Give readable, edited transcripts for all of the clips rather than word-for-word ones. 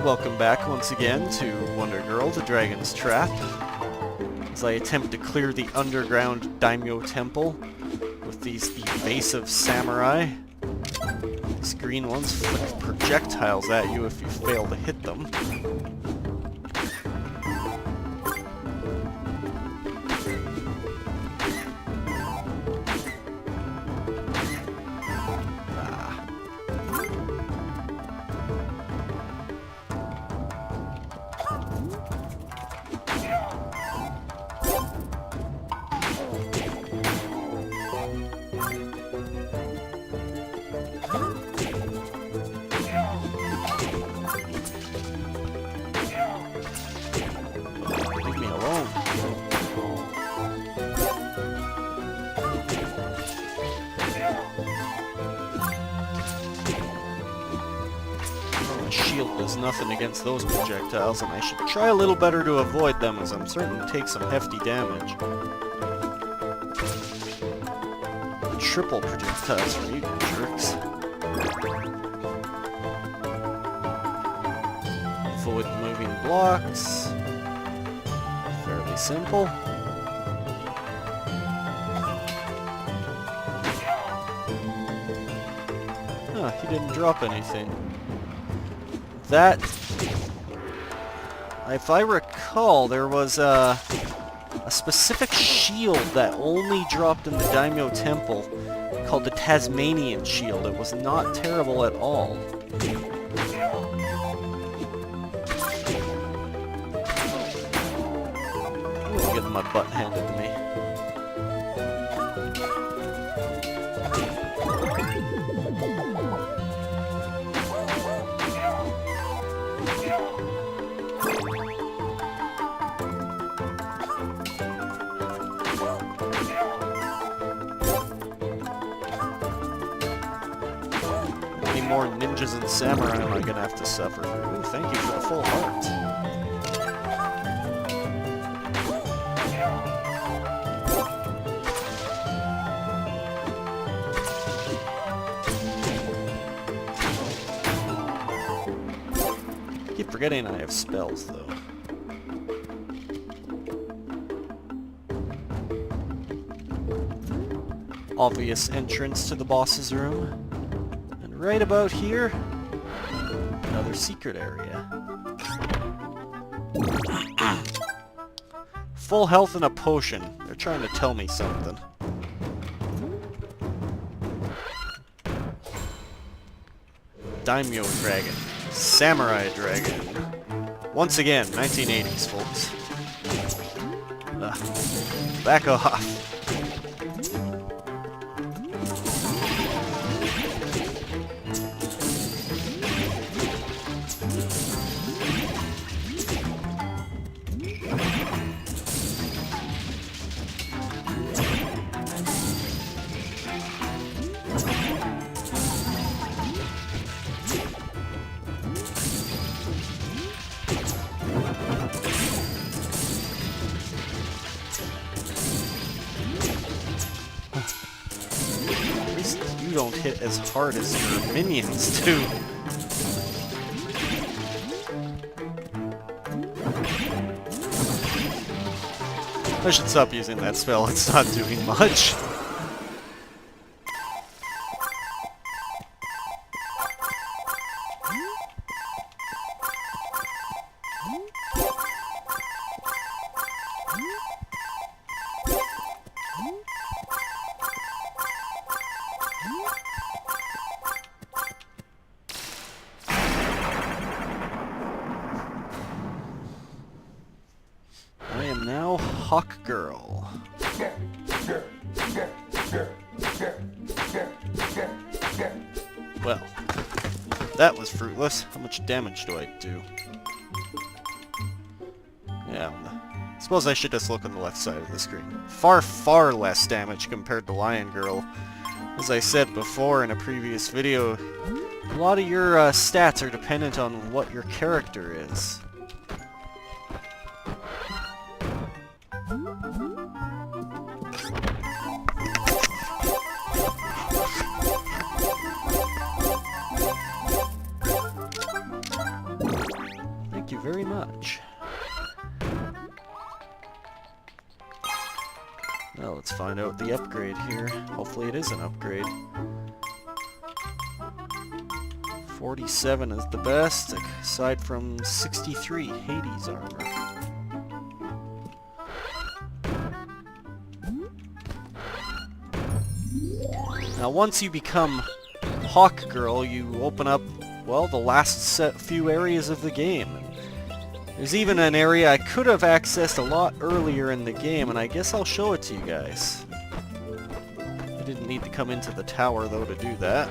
Welcome back once again to Wonder Girl, the Dragon's Trap, as I attempt to clear the underground daimyo temple with these evasive samurai. These green ones flick projectiles at you if you fail to hit them. Leave me alone. My shield does nothing against those projectiles, and I should try a little better to avoid them, as I'm certain to take some hefty damage. Triple projectiles for you jerks. Avoid moving blocks. Fairly simple. Huh, he didn't drop anything. That... if I recall, there was a specific shield that only dropped in the Daimyo Temple called the Tasmanian Shield. It was not terrible at all. I'm getting my butt handed to me. More ninjas and samurai am I gonna have to suffer through? Ooh, thank you for the full heart. Keep forgetting I have spells though. Obvious entrance to the boss's room. Right about here, another secret area. Full health and a potion. They're trying to tell me something. Daimyo Dragon. Samurai Dragon. Once again, 1980s, folks. Back off. You don't hit as hard as your minions do. I should stop using that spell, it's not doing much. I am now Hawkgirl. Well, that was fruitless. How much damage do I do? Yeah, I suppose I should just look on the left side of the screen. Far, far less damage compared to Lion Girl. As I said before in a previous video, a lot of your stats are dependent on what your character is. very much. Now let's find out the upgrade here. Hopefully it is an upgrade. 47 is the best, aside from 63 Hades armor. Now once you become Hawkgirl, you open up, well, the last few areas of the game. There's even an area I could have accessed a lot earlier in the game, and I guess I'll show it to you guys. I didn't need to come into the tower, though, to do that.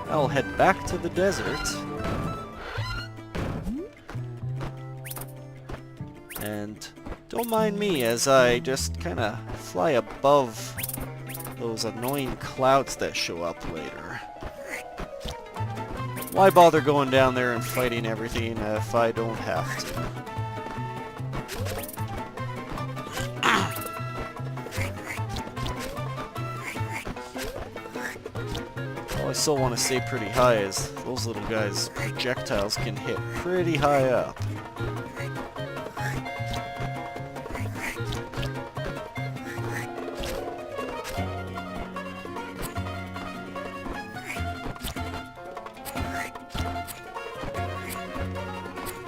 I'll head back to the desert. And don't mind me as I just kind of fly above those annoying clouds that show up later. Why bother going down there and fighting everything if I don't have to? All I still want to stay pretty high is those little guys' projectiles can hit pretty high up.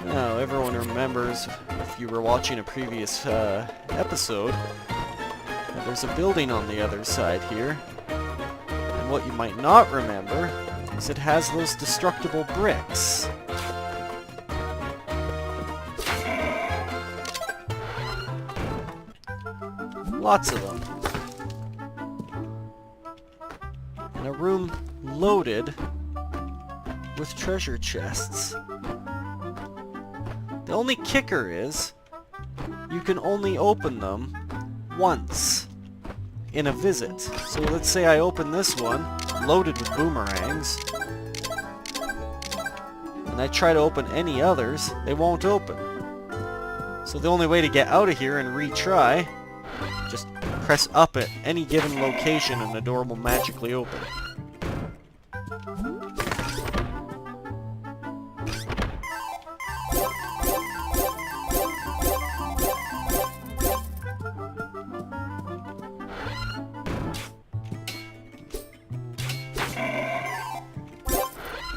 Now, everyone remembers, if you were watching a previous episode, that there's a building on the other side here. And what you might not remember is it has those destructible bricks. Lots of them. And a room loaded with treasure chests. The only kicker is, you can only open them once in a visit. So let's say I open this one, loaded with boomerangs, and I try to open any others, they won't open. So the only way to get out of here and retry, just press up at any given location and the door will magically open.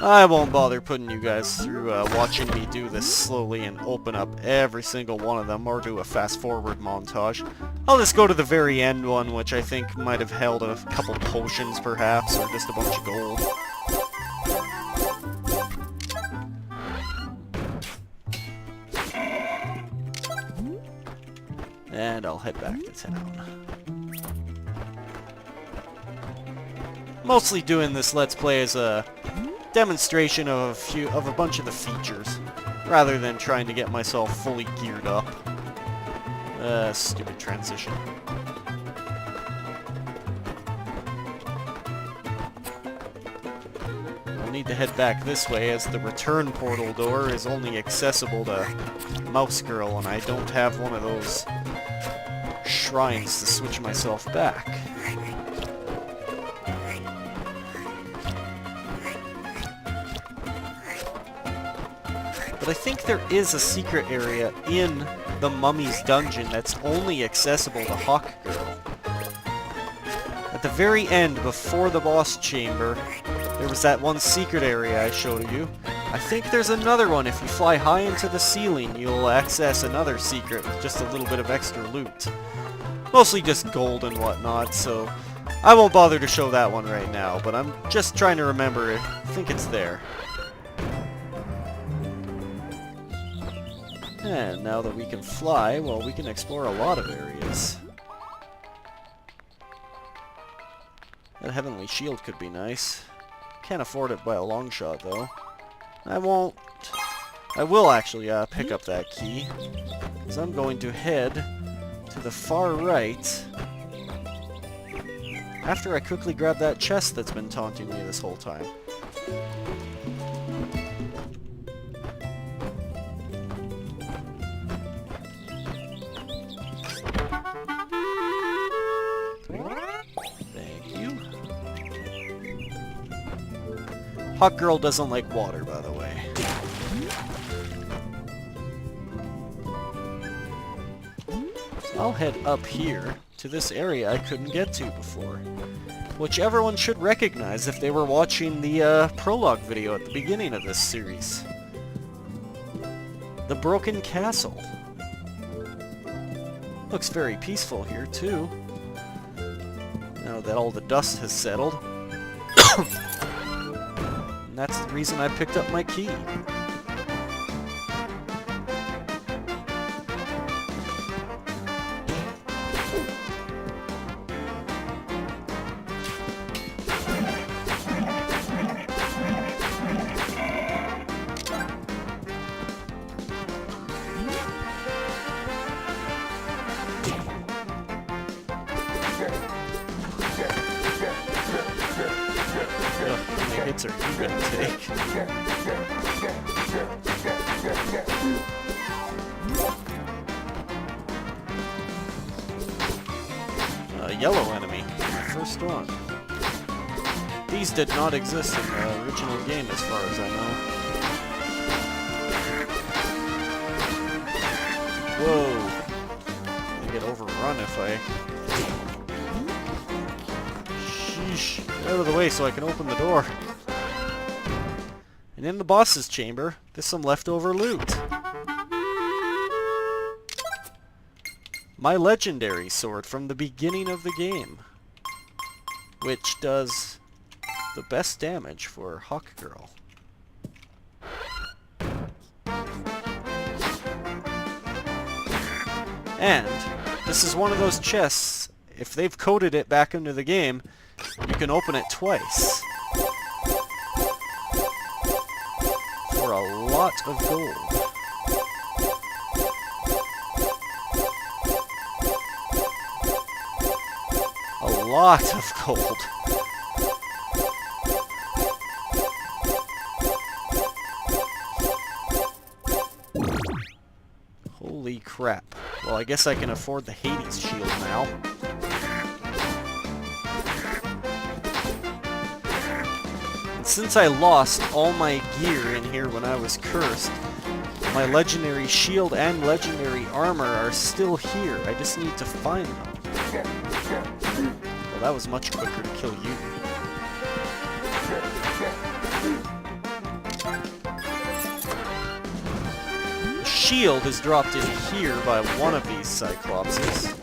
I won't bother putting you guys through watching me do this slowly and open up every single one of them, or do a fast-forward montage. I'll just go to the very end one, which I think might have held a couple potions, perhaps, or just a bunch of gold. And I'll head back to town. Mostly doing this Let's Play as a demonstration of a bunch of the features, rather than trying to get myself fully geared up. Stupid transition. I'll need to head back this way, as the return portal door is only accessible to Mouse Girl, and I don't have one of those shrines to switch myself back. But I think there is a secret area in the Mummy's dungeon that's only accessible to Hawkgirl. At the very end, before the boss chamber, there was that one secret area I showed you. I think there's another one. If you fly high into the ceiling, you'll access another secret with just a little bit of extra loot. Mostly just gold and whatnot, so I won't bother to show that one right now, but I'm just trying to remember it. I think it's there. And now that we can fly, well, we can explore a lot of areas. That heavenly shield could be nice. Can't afford it by a long shot, though. I won't. I will actually pick up that key, because I'm going to head to the far right after I quickly grab that chest that's been taunting me this whole time. Hawkgirl doesn't like water, by the way. I'll head up here to this area I couldn't get to before, which everyone should recognize if they were watching the prologue video at the beginning of this series. The Broken Castle. Looks very peaceful here, too. Now that all the dust has settled. And that's the reason I picked up my key. How many hits are you gonna take? A yellow enemy. First one. These did not exist in the original game as far as I know. Whoa. I get overrun if I... Sheesh. Get out of the way so I can open the door. And in the boss's chamber, there's some leftover loot. My legendary sword from the beginning of the game, which does the best damage for Hawkgirl. And this is one of those chests, if they've coded it back into the game, you can open it twice. For a lot of gold. A lot of gold. Holy crap. Well, I guess I can afford the Hades shield now. And since I lost all my gear in here when I was cursed, my legendary shield and legendary armor are still here. I just need to find them. Well, that was much quicker to kill you. The shield is dropped in here by one of these Cyclopses.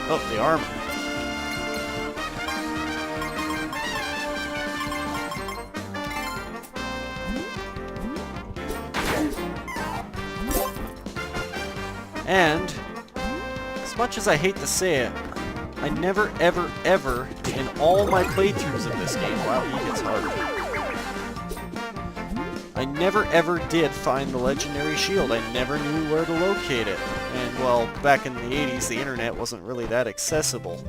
Oh, the armor. And, as much as I hate to say it, I never, ever, ever, in all my playthroughs of this game, wow, he gets harder. I never, ever did find the legendary shield. I never knew where to locate it. And, well, back in the 80s, the internet wasn't really that accessible.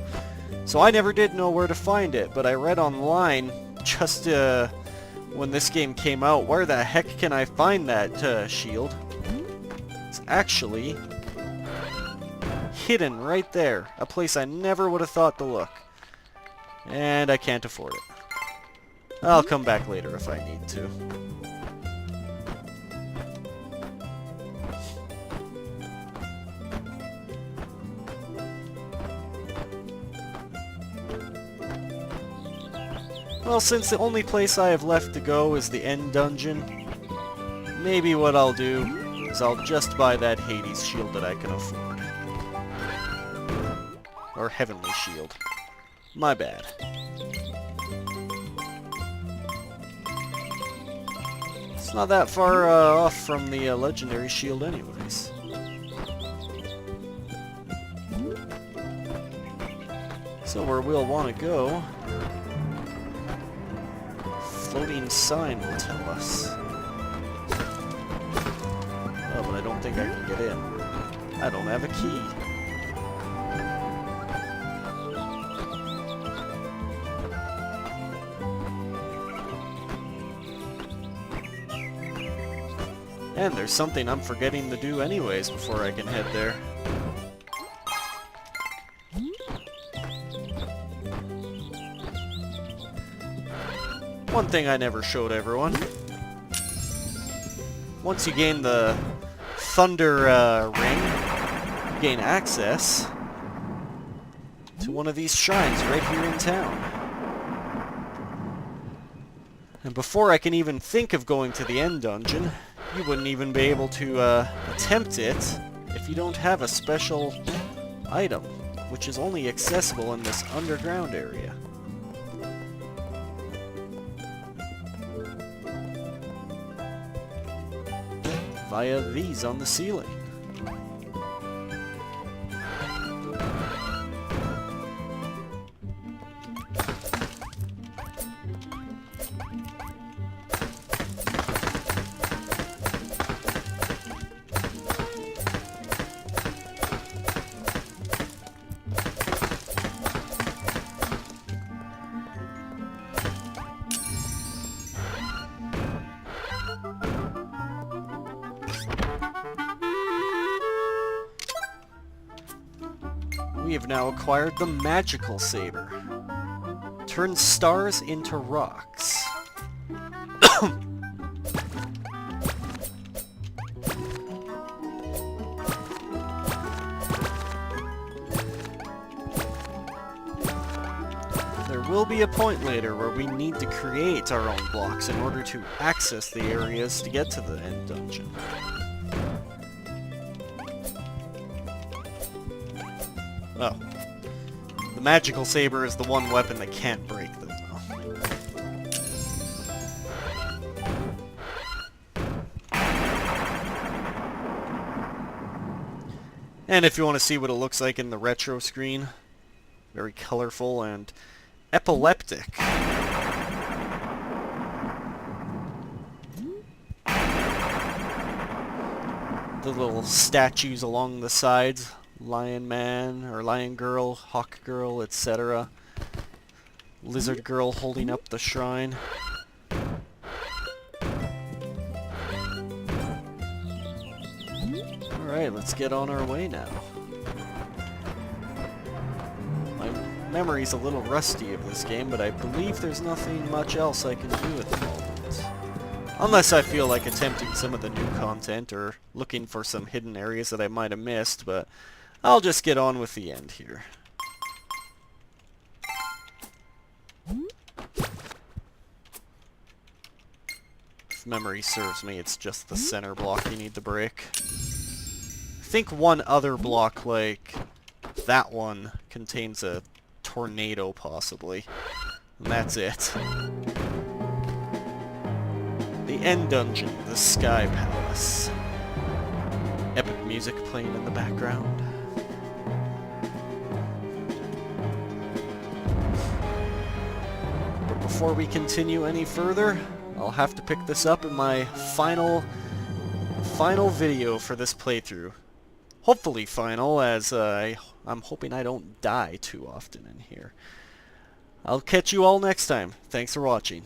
So I never did know where to find it, but I read online, just when this game came out, where the heck can I find that shield? It's actually hidden right there. A place I never would have thought to look. And I can't afford it. I'll come back later if I need to. Well, since the only place I have left to go is the end dungeon, maybe what I'll do is I'll just buy that Hades shield that I can afford. Or Heavenly Shield. My bad. It's not that far off from the Legendary Shield anyways. So where we'll want to go, floating sign will tell us. Oh, but I don't think I can get in. I don't have a key. And there's something I'm forgetting to do anyways before I can head there. One thing I never showed everyone. Once you gain the Thunder Ring, you gain access to one of these shrines right here in town. And before I can even think of going to the end dungeon, you wouldn't even be able to attempt it if you don't have a special item, which is only accessible in this underground area. Via these on the ceiling. We have now acquired the magical saber. Turns stars into rocks. There will be a point later where we need to create our own blocks in order to access the areas to get to the end dungeon. Oh. The magical saber is the one weapon that can't break them, though. And if you want to see what it looks like in the retro screen, very colorful and epileptic. The little statues along the sides. Lion Man, or Lion Girl, Hawkgirl, etc. Lizard Girl holding up the shrine. Alright, let's get on our way now. My memory's a little rusty of this game, but I believe there's nothing much else I can do at the moment. Unless I feel like attempting some of the new content, or looking for some hidden areas that I might have missed, but I'll just get on with the end here. If memory serves me, it's just the center block you need to break. I think one other block, like that one, contains a tornado, possibly. And that's it. The end dungeon, the Sky Palace. Epic music playing in the background. But before we continue any further, I'll have to pick this up in my final video for this playthrough. Hopefully final, as I'm hoping I don't die too often in here. I'll catch you all next time. Thanks for watching.